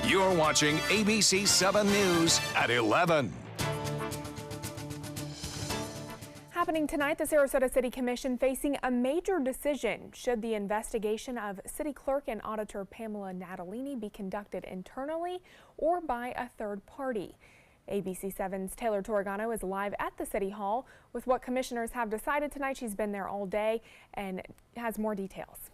You're watching ABC 7 News at 11. Happening tonight, the Sarasota City Commission facing a major decision. Should the investigation of City Clerk and Auditor Pamela Natalini be conducted internally or by a third party? ABC 7's Taylor Torregano is live at the City Hall with what commissioners have decided tonight. She's been there all day and has more details.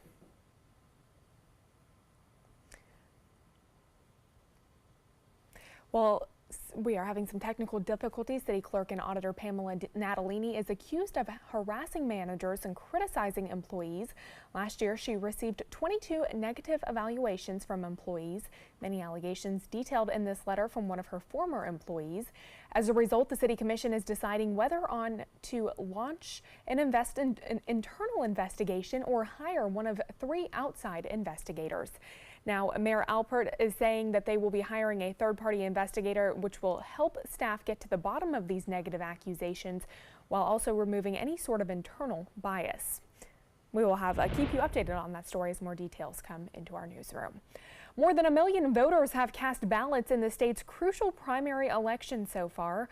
Well, we are having some technical difficulties. City Clerk and Auditor Pamela Natalini is accused of harassing managers and criticizing employees. Last year, she received 22 negative evaluations from employees, many allegations detailed in this letter from one of her former employees. As a result, the City Commission is deciding whether on to launch an internal investigation or hire one of 3 outside investigators. Now, Mayor Alpert is saying that they will be hiring a third-party investigator, which will help staff get to the bottom of these negative accusations while also removing any sort of internal bias. We will keep you updated on that story as more details come into our newsroom. More than 1 million voters have cast ballots in the state's crucial primary election so far.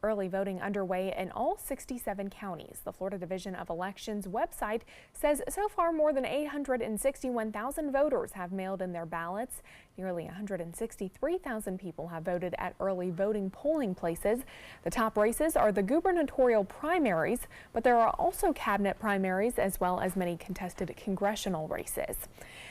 Early voting underway in all 67 counties. The Florida Division of Elections website says so far more than 861,000 voters have mailed in their ballots. Nearly 163,000 people have voted at early voting polling places. The top races are the gubernatorial primaries, but there are also cabinet primaries as well as many contested congressional races.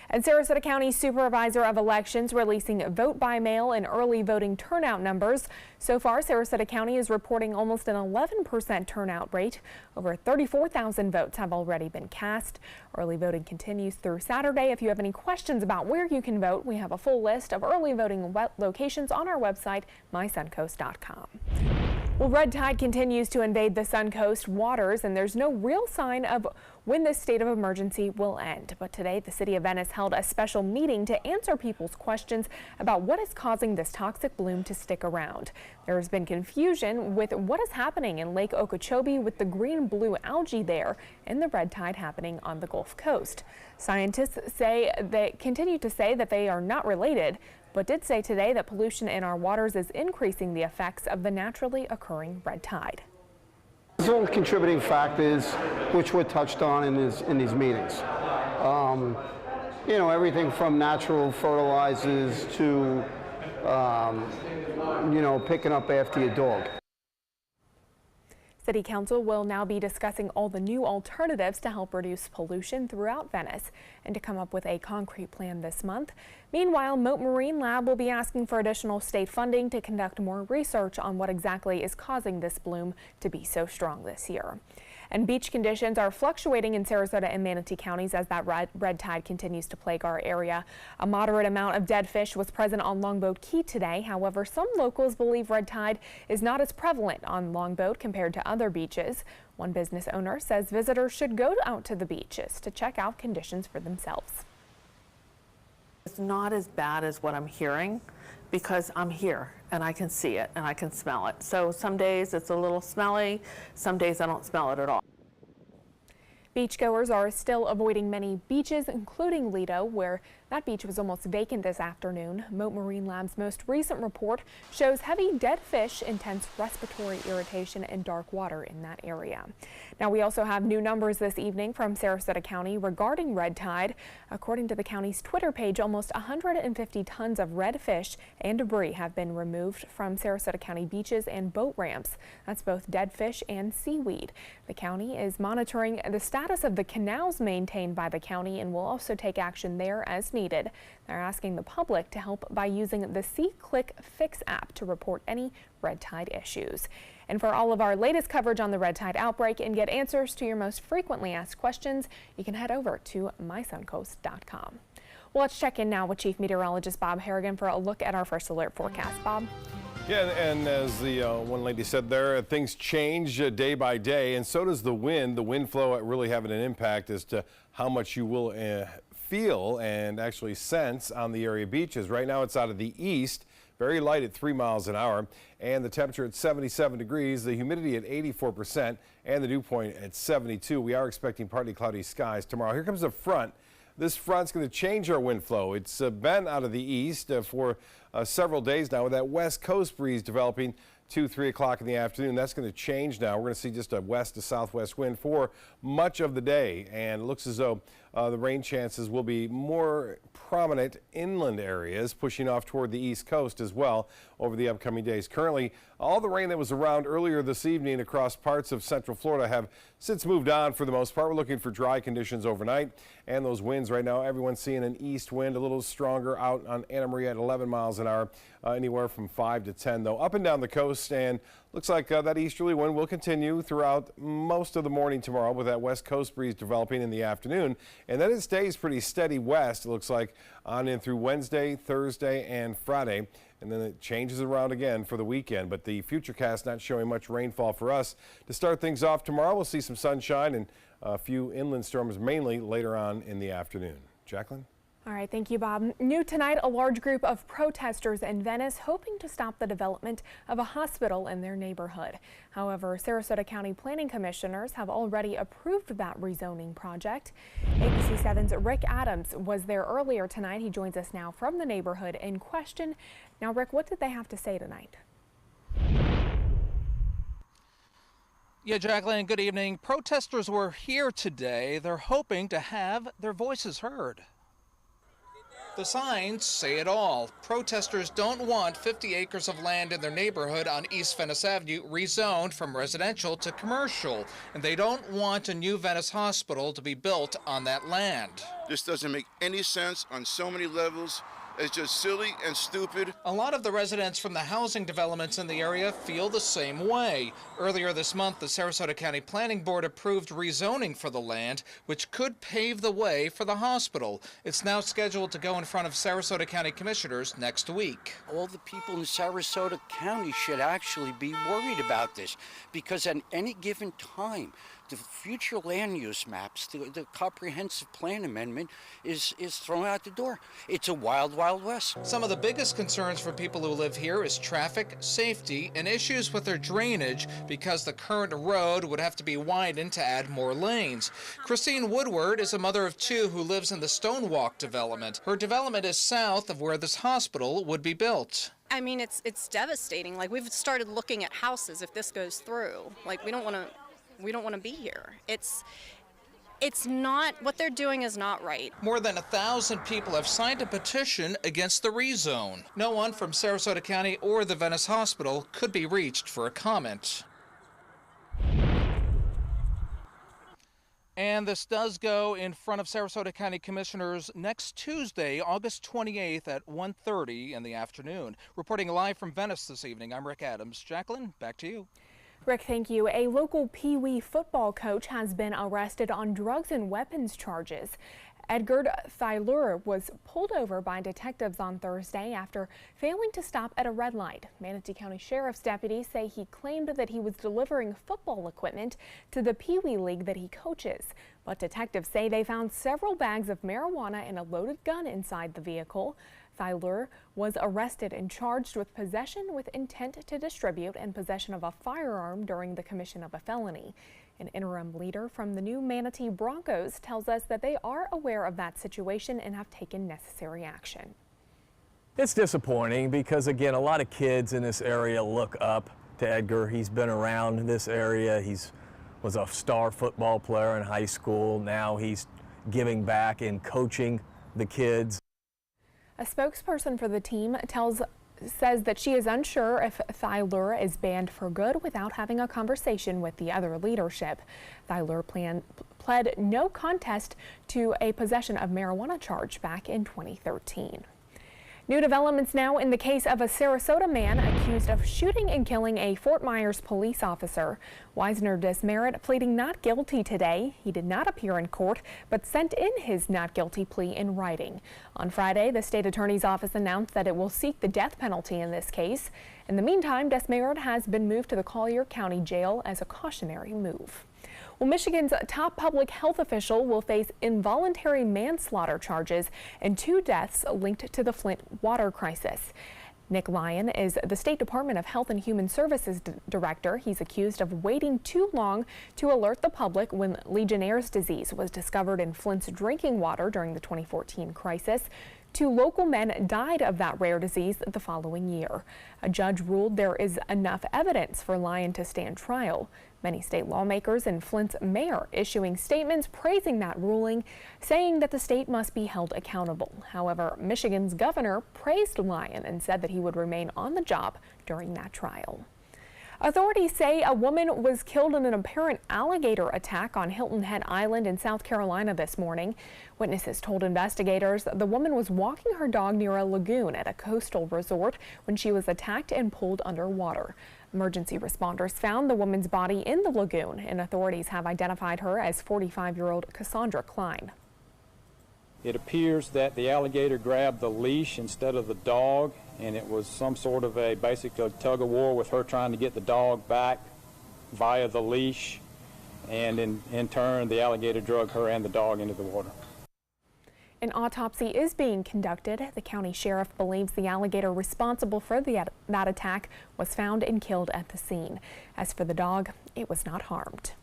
And Sarasota County Supervisor of Elections releasing vote by mail and early voting turnout numbers. So far, Sarasota County is reporting almost an 11% turnout rate. Over 34,000 votes have already been cast. Early voting continues through Saturday. If you have any questions about where you can vote, we have a full list of early voting locations on our website, mysuncoast.com. Well, red tide continues to invade the Suncoast waters, and there's no real sign of when this state of emergency will end. But today, the city of Venice held a special meeting to answer people's questions about what is causing this toxic bloom to stick around. There has been confusion with what is happening in Lake Okeechobee with the green-blue algae there and the red tide happening on the Gulf Coast. Scientists continue to say that they are not related, but did say today that pollution in our waters is increasing the effects of the naturally occurring red tide. There's all contributing factors which were touched on in these meetings. You know, everything from natural fertilizers to, you know, picking up after your dog. City Council will now be discussing all the new alternatives to help reduce pollution throughout Venice and to come up with a concrete plan this month. Meanwhile, Mote Marine Lab will be asking for additional state funding to conduct more research on what exactly is causing this bloom to be so strong this year. And beach conditions are fluctuating in Sarasota and Manatee counties as that red tide continues to plague our area. A moderate amount of dead fish was present on Longboat Key today. However, some locals believe red tide is not as prevalent on Longboat compared to other beaches. One business owner says visitors should go out to the beaches to check out conditions for themselves. It's not as bad as what I'm hearing because I'm here and I can see it and I can smell it. So some days it's a little smelly, some days I don't smell it at all. Beachgoers are still avoiding many beaches, including Lido, where that beach was almost vacant this afternoon. Mote Marine Lab's most recent report shows heavy dead fish, intense respiratory irritation, and dark water in that area. Now, we also have new numbers this evening from Sarasota County regarding red tide. According to the county's Twitter page, almost 150 tons of red fish and debris have been removed from Sarasota County beaches and boat ramps. That's both dead fish and seaweed. The county is monitoring the status of the canals maintained by the county and will also take action there as needed. They're asking the public to help by using the SeaClick Fix app to report any red tide issues. And for all of our latest coverage on the red tide outbreak and get answers to your most frequently asked questions, you can head over to mysuncoast.com. Well, let's check in now with Chief Meteorologist Bob Harrigan for a look at our first alert forecast. Bob? Yeah, and as the one lady said there, things change day by day, and so does the wind. The wind flow really having an impact as to how much you will feel and actually sense on the area beaches. Right now it's out of the east, very light at 3 miles an hour, and the temperature at 77 degrees, the humidity at 84%, and the dew point at 72. We are expecting partly cloudy skies tomorrow. Here comes a front this front's going to change our wind flow. It's been out of the east for several days now with that west coast breeze developing 2-3 o'clock in the afternoon. That's going to change now. We're going to see just a west to southwest wind for much of the day, and it looks as though the rain chances will be more prominent inland areas, pushing off toward the east coast as well over the upcoming days. Currently, all the rain that was around earlier this evening across parts of central Florida have since moved on for the most part. We're looking for dry conditions overnight, and those winds right now, everyone's seeing an east wind a little stronger out on Anna Maria at 11 miles an hour, anywhere from 5 to 10 though, up and down the coast. And looks like that easterly wind will continue throughout most of the morning tomorrow with that west coast breeze developing in the afternoon. And then it stays pretty steady west, it looks like, on in through Wednesday, Thursday, and Friday. And then it changes around again for the weekend. But the Futurecast not showing much rainfall for us. To start things off tomorrow, we'll see some sunshine and a few inland storms mainly later on in the afternoon. Jacqueline? All right, thank you, Bob. New tonight, a large group of protesters in Venice hoping to stop the development of a hospital in their neighborhood. However, Sarasota County Planning Commissioners have already approved that rezoning project. ABC 7's Rick Adams was there earlier tonight. He joins us now from the neighborhood in question. Now, Rick, what did they have to say tonight? Yeah, Jacqueline, good evening. Protesters were here today. They're hoping to have their voices heard. The signs say it all. Protesters don't want 50 acres of land in their neighborhood on East Venice Avenue rezoned from residential to commercial, and they don't want a new Venice hospital to be built on that land. This doesn't make any sense on so many levels. It's just silly and stupid. A lot of the residents from the housing developments in the area feel the same way. Earlier this month, the Sarasota County Planning Board approved rezoning for the land, which could pave the way for the hospital. It's now scheduled to go in front of Sarasota County Commissioners next week. All the people in Sarasota County should actually be worried about this, because at any given time, the future land use maps, the comprehensive plan amendment is thrown out the door. It's a wild, wild west. Some of the biggest concerns for people who live here is traffic, safety, and issues with their drainage because the current road would have to be widened to add more lanes. Christine Woodward is a mother of two who lives in the Stonewalk development. Her development is south of where this hospital would be built. I mean, it's devastating. Like, we've started looking at houses if this goes through. Like, we don't want to be here. It's not, what they're doing is not right. More than 1,000 people have signed a petition against the rezone. No one from Sarasota County or the Venice Hospital could be reached for a comment. And this does go in front of Sarasota County Commissioners next Tuesday, August 28th at 1:30 in the afternoon. Reporting live from Venice this evening, I'm Rick Adams. Jacqueline, back to you. Rick, thank you. A local Pee Wee football coach has been arrested on drugs and weapons charges. Edgar Thailur was pulled over by detectives on Thursday after failing to stop at a red light. Manatee County Sheriff's deputies say he claimed that he was delivering football equipment to the Pee Wee League that he coaches. But detectives say they found several bags of marijuana and a loaded gun inside the vehicle. Thailur was arrested and charged with possession with intent to distribute and possession of a firearm during the commission of a felony. An interim leader from the new Manatee Broncos tells us that they are aware of that situation and have taken necessary action. It's disappointing because, again, a lot of kids in this area look up to Edgar. He's been around this area. He was a star football player in high school. Now he's giving back and coaching the kids. A spokesperson for the team says that she is unsure if Thailur is banned for good without having a conversation with the other leadership. Thailur pled no contest to a possession of marijuana charge back in 2013. New developments now in the case of a Sarasota man accused of shooting and killing a Fort Myers police officer. Wisner Desmerit pleading not guilty today. He did not appear in court, but sent in his not guilty plea in writing. On Friday, the state attorney's office announced that it will seek the death penalty in this case. In the meantime, Desmerit has been moved to the Collier County Jail as a cautionary move. Well, Michigan's top public health official will face involuntary manslaughter charges and 2 deaths linked to the Flint water crisis. Nick Lyon is the State Department of Health and Human Services director. He's accused of waiting too long to alert the public when Legionnaire's disease was discovered in Flint's drinking water during the 2014 crisis. 2 local men died of that rare disease the following year. A judge ruled there is enough evidence for Lyon to stand trial. Many state lawmakers and Flint's mayor issuing statements praising that ruling, saying that the state must be held accountable. However, Michigan's governor praised Lyon and said that he would remain on the job during that trial. Authorities say a woman was killed in an apparent alligator attack on Hilton Head Island in South Carolina this morning. Witnesses told investigators the woman was walking her dog near a lagoon at a coastal resort when she was attacked and pulled underwater. Emergency responders found the woman's body in the lagoon, and authorities have identified her as 45-year-old Cassandra Klein. It appears that the alligator grabbed the leash instead of the dog, and it was some sort of a basic tug of war with her trying to get the dog back via the leash, and in turn the alligator drug her and the dog into the water. An autopsy is being conducted. The county sheriff believes the alligator responsible for that attack was found and killed at the scene. As for the dog, it was not harmed.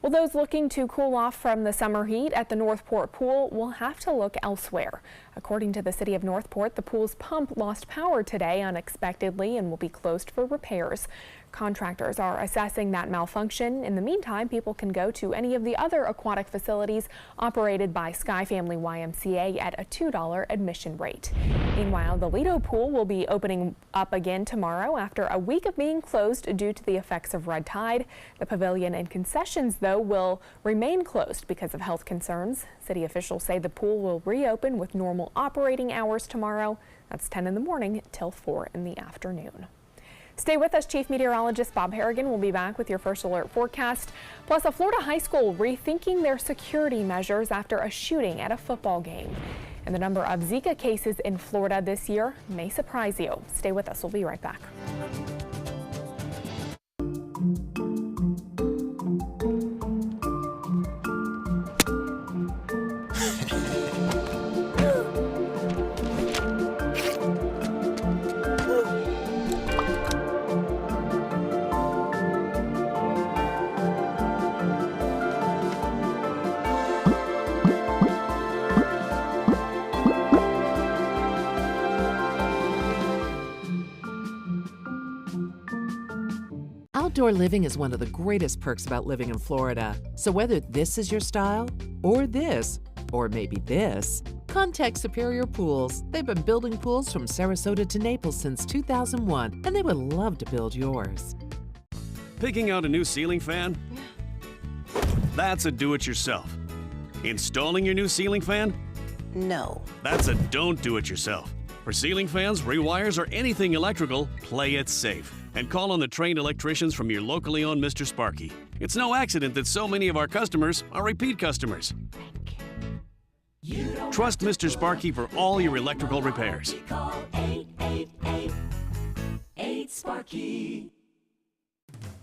Well, those looking to cool off from the summer heat at the Northport pool will have to look elsewhere. According to the city of Northport, the pool's pump lost power today unexpectedly and will be closed for repairs. Contractors are assessing that malfunction. In the meantime, people can go to any of the other aquatic facilities operated by Sky Family YMCA at a $2 admission rate. Meanwhile, the Lido pool will be opening up again tomorrow after a week of being closed due to the effects of red tide. The pavilion and concessions, though, will remain closed because of health concerns. City officials say the pool will reopen with normal operating hours tomorrow. That's 10 in the morning till 4 in the afternoon. Stay with us. Chief Meteorologist Bob Harrigan will be back with your first alert forecast. Plus, a Florida high school rethinking their security measures after a shooting at a football game. And the number of Zika cases in Florida this year may surprise you. Stay with us. We'll be right back. Outdoor living is one of the greatest perks about living in Florida. So whether this is your style, or this, or maybe this, contact Superior Pools. They've been building pools from Sarasota to Naples since 2001, and they would love to build yours. Picking out a new ceiling fan? That's a do-it-yourself. Installing your new ceiling fan? No. That's a don't do-it-yourself. For ceiling fans, rewires, or anything electrical, play it safe. And call on the trained electricians from your locally owned Mr. Sparky. It's no accident that so many of our customers are repeat customers. Trust Mr. Sparky for all your electrical repairs. Call 888-8-SPARKY.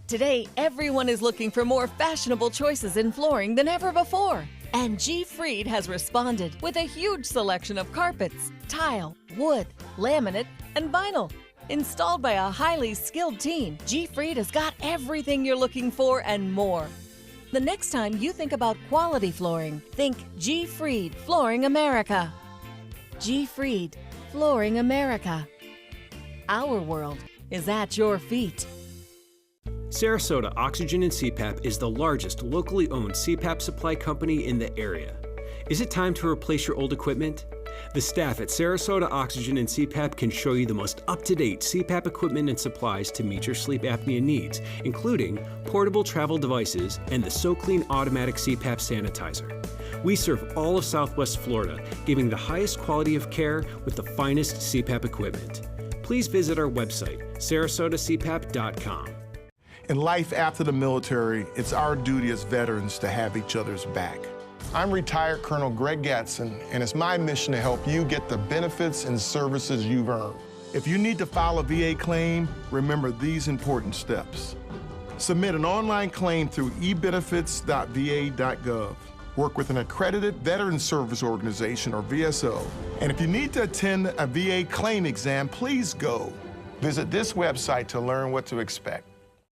Today, everyone is looking for more fashionable choices in flooring than ever before. And G. Fried has responded with a huge selection of carpets, tile, wood, laminate, and vinyl. Installed by a highly skilled team, G. Fried has got everything you're looking for and more. The next time you think about quality flooring, think G. Fried Flooring America. G. Fried Flooring America. Our world is at your feet. Sarasota Oxygen and CPAP is the largest locally owned CPAP supply company in the area. Is it time to replace your old equipment? The staff at Sarasota Oxygen and CPAP can show you the most up-to-date CPAP equipment and supplies to meet your sleep apnea needs, including portable travel devices and the SoClean automatic CPAP sanitizer. We serve all of Southwest Florida, giving the highest quality of care with the finest CPAP equipment. Please visit our website, sarasotacpap.com. In life after the military, it's our duty as veterans to have each other's back. I'm retired Colonel Greg Gatson, and it's my mission to help you get the benefits and services you've earned. If you need to file a VA claim, remember these important steps. Submit an online claim through ebenefits.va.gov. work with an accredited Veteran Service Organization, or VSO. And if you need to attend a VA claim exam, please go. Visit this website to learn what to expect.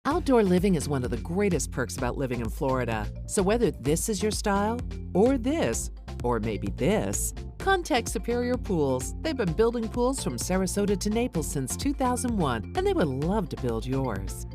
Outdoor living is one of the greatest perks about living in Florida. So whether this is your style, or this, or maybe this, contact Superior Pools. They've been building pools from Sarasota to Naples since 2001, and they would love to build yours.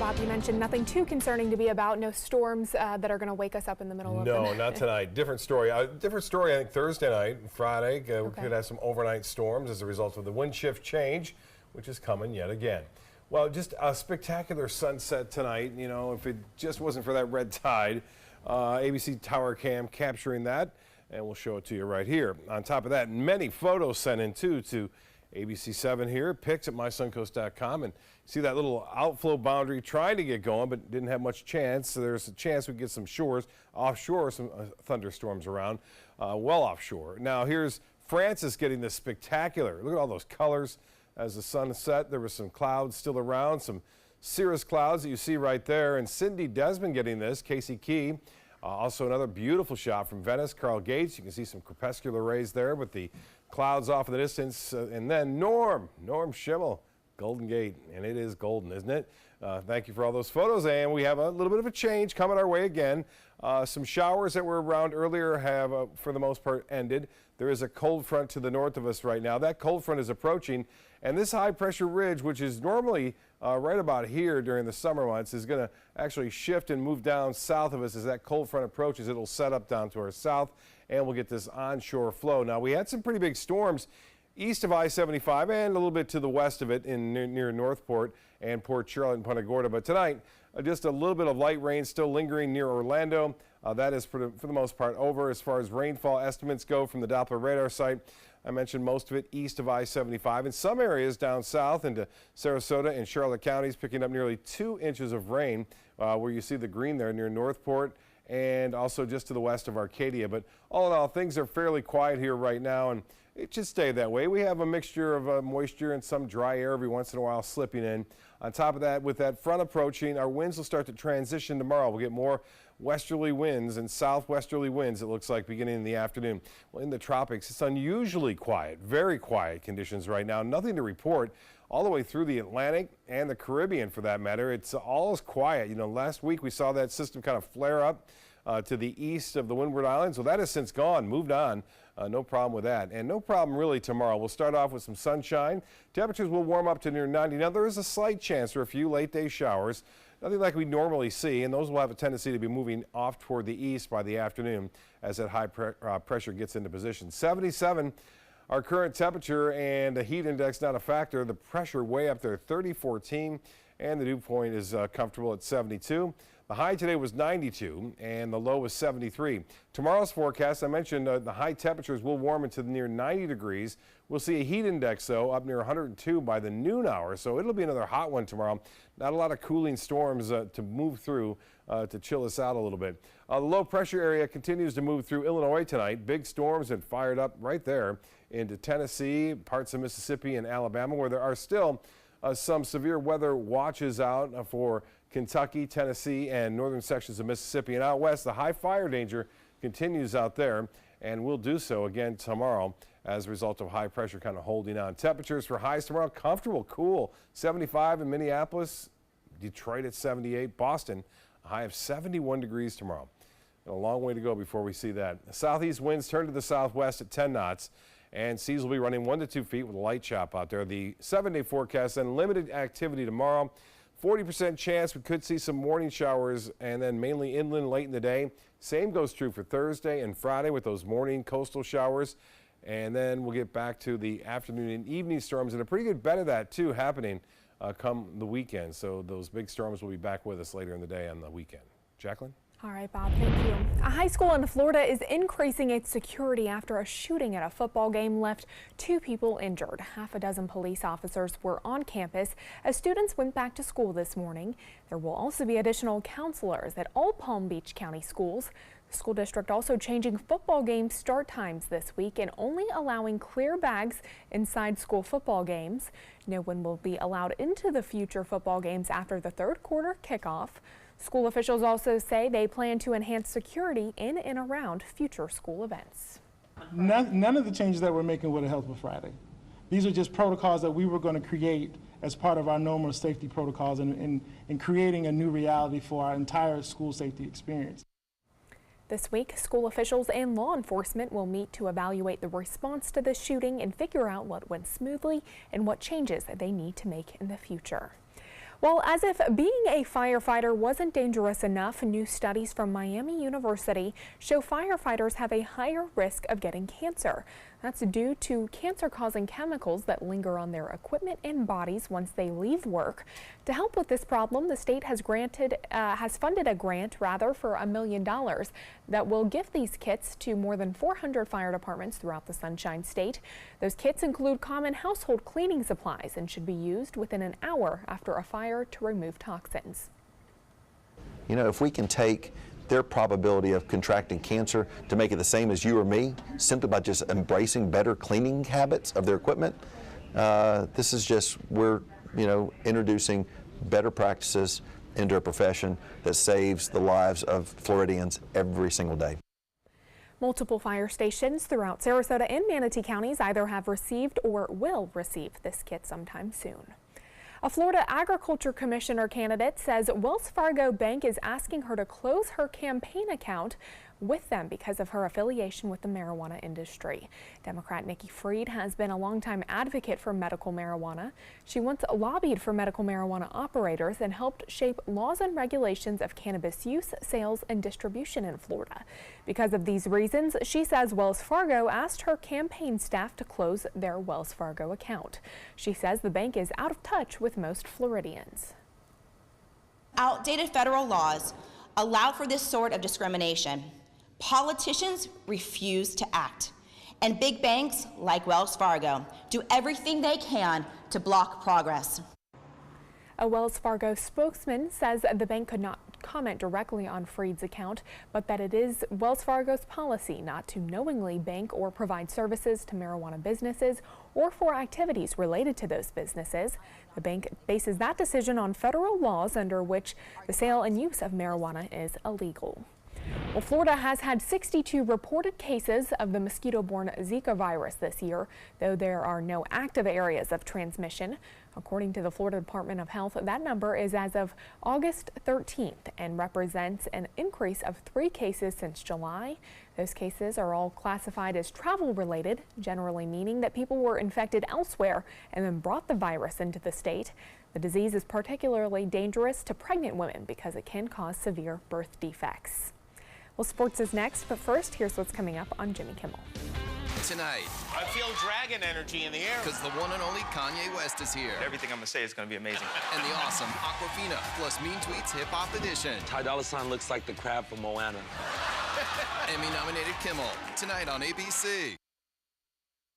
Bob, you mentioned nothing too concerning to be about. No storms that are going to wake us up in the middle of the night. No, not tonight. Different story. Different story, I think, Thursday night and Friday. We could have some overnight storms as a result of the wind shift change, which is coming yet again. Well, just a spectacular sunset tonight. You know, if it just wasn't for that red tide, ABC Tower Cam capturing that, and we'll show it to you right here. On top of that, many photos sent in, too, to ABC7 here, pics at mysuncoast.com, and see that little outflow boundary trying to get going, but didn't have much chance. So there's a chance we get some offshore, some thunderstorms around, well offshore. Now here's Francis getting this spectacular. Look at all those colors as the sun set. There was some clouds still around, some cirrus clouds that you see right there. And Cindy Desmond getting this, Casey Key. Also another beautiful shot from Venice, Carl Gates. You can see some crepuscular rays there with the clouds off in the distance. And then Norm Schimmel, Golden Gate, and it is golden, isn't it? Thank you for all those photos, and we have a little bit of a change coming our way again. Some showers that were around earlier have, for the most part, ended. There is a cold front to the north of us right now. That cold front is approaching, and this high-pressure ridge, which is normally right about here during the summer months, is going to actually shift and move down south of us as that cold front approaches. It'll set up down to our south, and we'll get this onshore flow. Now, we had some pretty big storms east of I-75 and a little bit to the west of it near Northport and Port Charlotte and Punta Gorda. But tonight, just a little bit of light rain still lingering near Orlando. That is for the most part over. As far as rainfall estimates go from the Doppler radar site, I mentioned most of it east of I-75. In some areas down south into Sarasota and Charlotte counties, picking up nearly 2 inches of rain, where you see the green there near Northport and also just to the west of Arcadia. But all in all, things are fairly quiet here right now, and it should stay that way. We have a mixture of moisture and some dry air every once in a while slipping in. On top of that, with that front approaching, our winds will start to transition tomorrow. We'll get more westerly winds and southwesterly winds, it looks like, beginning in the afternoon. Well, in the tropics, it's unusually quiet, very quiet conditions right now. Nothing to report all the way through the Atlantic and the Caribbean, for that matter. It's all as quiet. You know, last week we saw that system kind of flare up to the east of the Windward Islands. Well, that has since gone, moved on. No problem with that. And no problem really tomorrow. We'll start off with some sunshine. Temperatures will warm up to near 90. Now, there is a slight chance for a few late day showers. Nothing like we normally see, and those will have a tendency to be moving off toward the east by the afternoon as that high pressure gets into position. 77, our current temperature, and the heat index not a factor. The pressure way up there, 30-14, and the dew point is comfortable at 72. The high today was 92 and the low was 73. Tomorrow's forecast, I mentioned the high temperatures will warm into near 90 degrees. We'll see a heat index, though, up near 102 by the noon hour, so it'll be another hot one tomorrow. Not a lot of cooling storms to move through to chill us out a little bit. The low pressure area continues to move through Illinois tonight. Big storms and fired up right there into Tennessee, parts of Mississippi and Alabama, where there are still some severe weather watches out for Kentucky, Tennessee, and northern sections of Mississippi. And out west, the high fire danger continues out there and will do so again tomorrow as a result of high pressure kind of holding on. Temperatures for highs tomorrow, comfortable, cool. 75 in Minneapolis, Detroit at 78, Boston, a high of 71 degrees tomorrow. And a long way to go before we see that. Southeast winds turn to the southwest at 10 knots. And seas will be running 1 to 2 feet with a light chop out there. The 7-day forecast, and limited activity tomorrow. 40% chance we could see some morning showers and then mainly inland late in the day. Same goes true for Thursday and Friday with those morning coastal showers. And then we'll get back to the afternoon and evening storms, and a pretty good bet of that too happening come the weekend. So those big storms will be back with us later in the day on the weekend. Jacqueline? All right, Bob, thank you. A high school in Florida is increasing its security after a shooting at a football game left 2 people injured. Half a dozen police officers were on campus as students went back to school this morning. There will also be additional counselors at all Palm Beach County schools. The school district also changing football game start times this week and only allowing clear bags inside school football games. No one will be allowed into the future football games after the third quarter kickoff. School officials also say they plan to enhance security in and around future school events. None of the changes that we're making would have helped with Friday. These are just protocols that we were going to create as part of our normal safety protocols and creating a new reality for our entire school safety experience. This week, school officials and law enforcement will meet to evaluate the response to the shooting and figure out what went smoothly and what changes they need to make in the future. Well, as if being a firefighter wasn't dangerous enough, new studies from Miami University show firefighters have a higher risk of getting cancer. That's due to cancer-causing chemicals that linger on their equipment and bodies once they leave work. To help with this problem, the state has funded a grant for $1 million that will give these kits to more than 400 fire departments throughout the Sunshine State. Those kits include common household cleaning supplies and should be used within an hour after a fire to remove toxins. You know, if we can take their probability of contracting cancer to make it the same as you or me, simply by just embracing better cleaning habits of their equipment, this is just, we're, introducing better practices into a profession that saves the lives of Floridians every single day. Multiple fire stations throughout Sarasota and Manatee counties either have received or will receive this kit sometime soon. A Florida Agriculture Commissioner candidate says Wells Fargo Bank is asking her to close her campaign account with them because of her affiliation with the marijuana industry. Democrat Nikki Fried has been a longtime advocate for medical marijuana. She once lobbied for medical marijuana operators and helped shape laws and regulations of cannabis use, sales, and distribution in Florida. Because of these reasons, she says Wells Fargo asked her campaign staff to close their Wells Fargo account. She says the bank is out of touch with most Floridians. Outdated federal laws allow for this sort of discrimination. Politicians refuse to act, and big banks like Wells Fargo do everything they can to block progress. A Wells Fargo spokesman says the bank could not comment directly on Fried's account, but that it is Wells Fargo's policy not to knowingly bank or provide services to marijuana businesses or for activities related to those businesses. The bank bases that decision on federal laws under which the sale and use of marijuana is illegal. Well, Florida has had 62 reported cases of the mosquito-borne Zika virus this year, though there are no active areas of transmission. According to the Florida Department of Health, that number is as of August 13th and represents an increase of 3 cases since July. Those cases are all classified as travel-related, generally meaning that people were infected elsewhere and then brought the virus into the state. The disease is particularly dangerous to pregnant women because it can cause severe birth defects. Well, sports is next, but first, here's what's coming up on Jimmy Kimmel. Tonight, I feel dragon energy in the air. Because the one and only Kanye West is here. Everything I'm going to say is going to be amazing. And the awesome Aquafina plus Mean Tweets Hip Hop Edition. Ty Dolla $ign looks like the crab from Moana. Emmy-nominated Kimmel, tonight on ABC.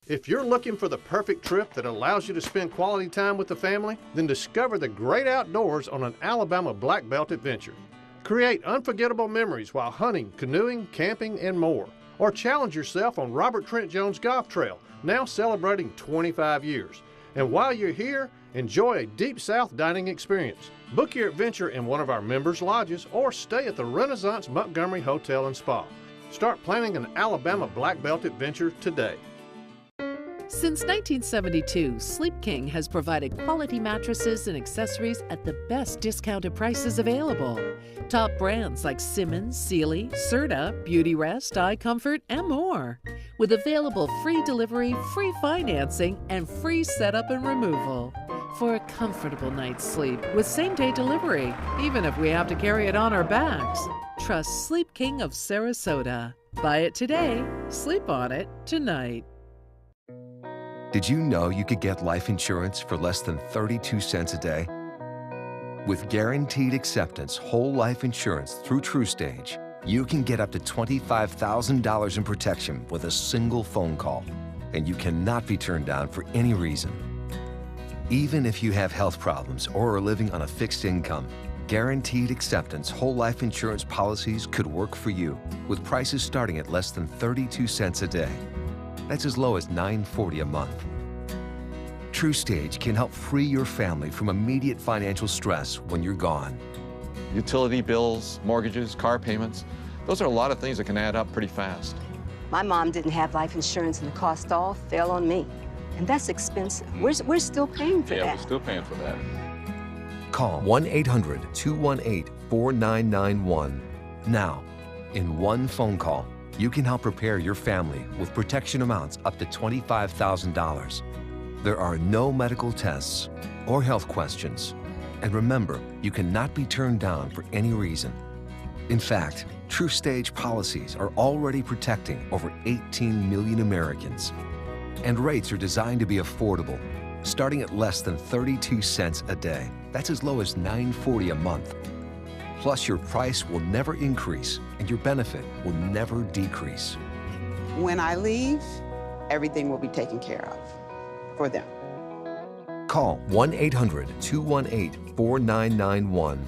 If you're looking for the perfect trip that allows you to spend quality time with the family, then discover the great outdoors on an Alabama Black Belt adventure. Create unforgettable memories while hunting, canoeing, camping, and more. Or challenge yourself on Robert Trent Jones Golf Trail, now celebrating 25 years. And while you're here, enjoy a Deep South dining experience. Book your adventure in one of our members' lodges or stay at the Renaissance Montgomery Hotel and Spa. Start planning an Alabama Black Belt adventure today. Since 1972, Sleep King has provided quality mattresses and accessories at the best discounted prices available. Top brands like Simmons, Sealy, Serta, Beautyrest, iComfort, and more. With available free delivery, free financing, and free setup and removal. For a comfortable night's sleep with same-day delivery, even if we have to carry it on our backs. Trust Sleep King of Sarasota. Buy it today, sleep on it tonight. Did you know you could get life insurance for less than 32 cents a day? With Guaranteed Acceptance whole life insurance through TrueStage, you can get up to $25,000 in protection with a single phone call, and you cannot be turned down for any reason. Even if you have health problems or are living on a fixed income, Guaranteed Acceptance whole life insurance policies could work for you with prices starting at less than 32 cents a day. That's as low as $9.40 a month. TruStage can help free your family from immediate financial stress when you're gone. Utility bills, mortgages, car payments, those are a lot of things that can add up pretty fast. My mom didn't have life insurance and the cost all fell on me. And that's expensive. We're still paying for that. Yeah, we're still paying for that. Call 1-800-218-4991 now. In one phone call, you can help prepare your family with protection amounts up to $25,000. There are no medical tests or health questions. And remember, you cannot be turned down for any reason. In fact, TruStage policies are already protecting over 18 million Americans. And rates are designed to be affordable, starting at less than 32 cents a day. That's as low as $9.40 a month. Plus, your price will never increase and your benefit will never decrease. When I leave, everything will be taken care of for them. Call 1-800-218-4991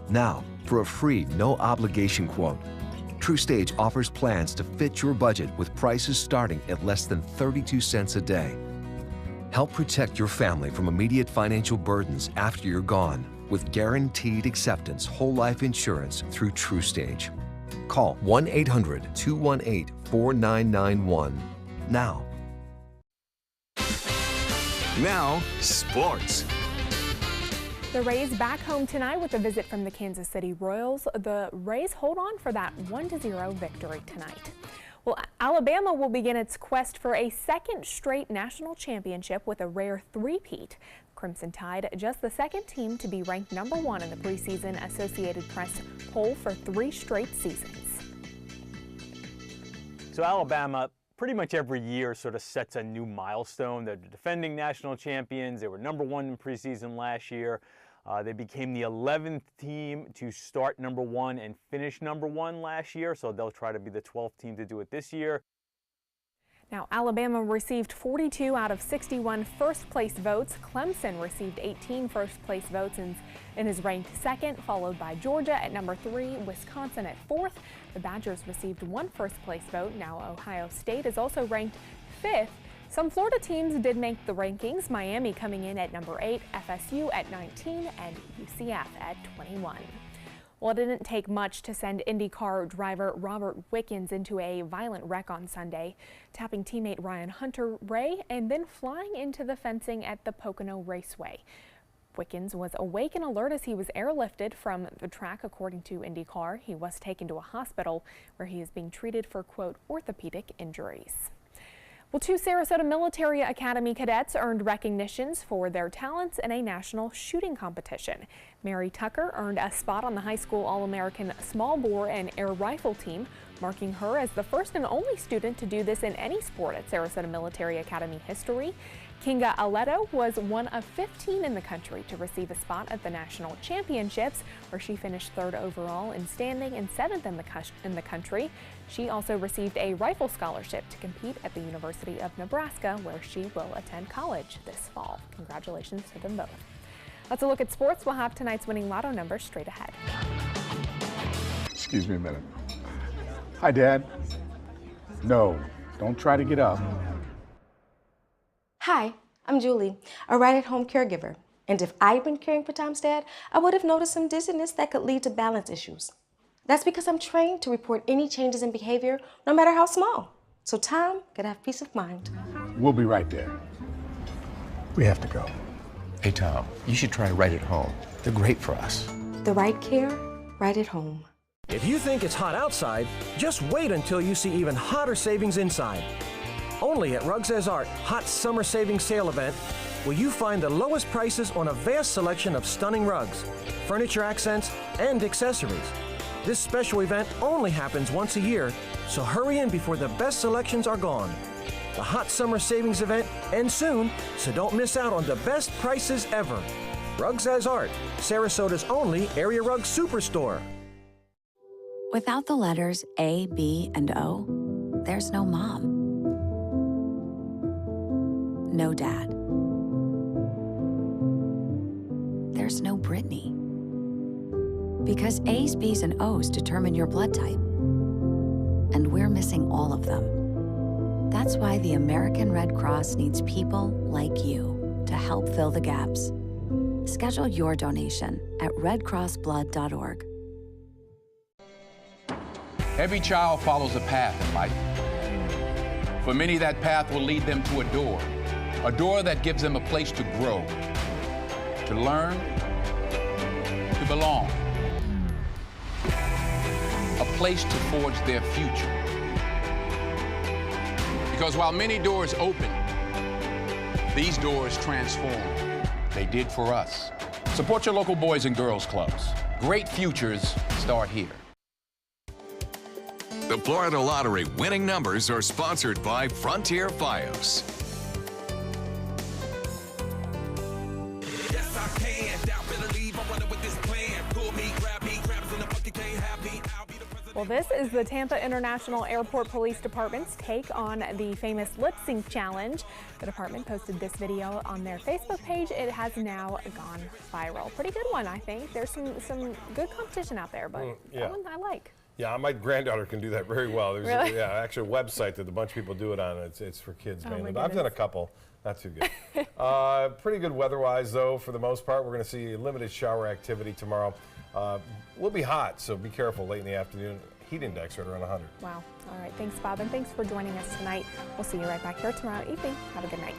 now for a free, no-obligation quote. TruStage offers plans to fit your budget with prices starting at less than 32 cents a day. Help protect your family from immediate financial burdens after you're gone with Guaranteed Acceptance whole life insurance through TruStage. Call 1-800-218-4991 now. Now, sports. The Rays back home tonight with a visit from the Kansas City Royals. The Rays hold on for that 1-0 victory tonight. Well, Alabama will begin its quest for a second straight national championship with a rare three-peat. Crimson Tide, just the second team to be ranked #1 in the preseason Associated Press poll for 3 straight seasons. So Alabama, pretty much every year sort of sets a new milestone. They're the defending national champions. They were #1 in preseason last year. They became the 11th team to start #1 and finish #1 last year, so they'll try to be the 12th team to do it this year. Now, Alabama received 42 out of 61 first-place votes. Clemson received 18 first-place votes and is ranked second, followed by Georgia at #3, Wisconsin at 4th. The Badgers received 1 first-place vote. Now, Ohio State is also ranked 5th. Some Florida teams did make the rankings, Miami coming in at #8, FSU at 19, and UCF at 21. Well, it didn't take much to send IndyCar driver Robert Wickens into a violent wreck on Sunday, tapping teammate Ryan Hunter-Reay and then flying into the fencing at the Pocono Raceway. Wickens was awake and alert as he was airlifted from the track, according to IndyCar. He was taken to a hospital where he is being treated for, quote, orthopedic injuries. Well, 2 Sarasota Military Academy cadets earned recognitions for their talents in a national shooting competition. Mary Tucker earned a spot on the high school All-American small bore and air rifle team, marking her as the first and only student to do this in any sport at Sarasota Military Academy history. Kinga Aledo was one of 15 in the country to receive a spot at the national championships, where she finished 3rd overall in standing and 7th in the country. She also received a rifle scholarship to compete at the University of Nebraska, where she will attend college this fall. Congratulations to them both. Let's look at sports. We'll have tonight's winning lotto numbers straight ahead. Excuse me a minute. Hi, Dad. No, don't try to get up. Hi, I'm Julie, a right-at-home caregiver. And if I'd been caring for Tom's dad, I would have noticed some dizziness that could lead to balance issues. That's because I'm trained to report any changes in behavior, no matter how small. So Tom could have peace of mind. We'll be right there. We have to go. Hey, Tom, you should try Right at Home. They're great for us. The right care, right at home. If you think it's hot outside, just wait until you see even hotter savings inside. Only at Rugs As Art Hot Summer Savings Sale event will you find the lowest prices on a vast selection of stunning rugs, furniture accents, and accessories. This special event only happens once a year, so hurry in before the best selections are gone. The Hot Summer Savings event ends soon, so don't miss out on the best prices ever. Rugs As Art, Sarasota's only area rug superstore. Without the letters A, B, and O, there's no mom. No dad. There's no Brittany. Because A's, B's, and O's determine your blood type. And we're missing all of them. That's why the American Red Cross needs people like you to help fill the gaps. Schedule your donation at redcrossblood.org. Every child follows a path in life. For many, that path will lead them to a door that gives them a place to grow, to learn, to belong, a place to forge their future. Because while many doors open, these doors transform. They did for us. Support your local Boys and Girls Clubs. Great futures start here. The Florida Lottery winning numbers are sponsored by Frontier Fios. Well, this is the Tampa International Airport Police Department's take on the famous lip sync challenge. The department posted this video on their Facebook page. It has now gone viral. Pretty good one, I think. There's some good competition out there, but that one I like. Yeah, my granddaughter can do that very well. There's Really? actually a website that a bunch of people do it on. It's for kids Oh, mainly. my But I've done a goodness. couple. Not too good. Pretty good weather-wise, though, for the most part. We're going to see limited shower activity tomorrow. We'll be hot, so be careful late in the afternoon. Heat index right around 100. Wow. All right. Thanks, Bob, and thanks for joining us tonight. We'll see you right back here tomorrow evening. Have a good night.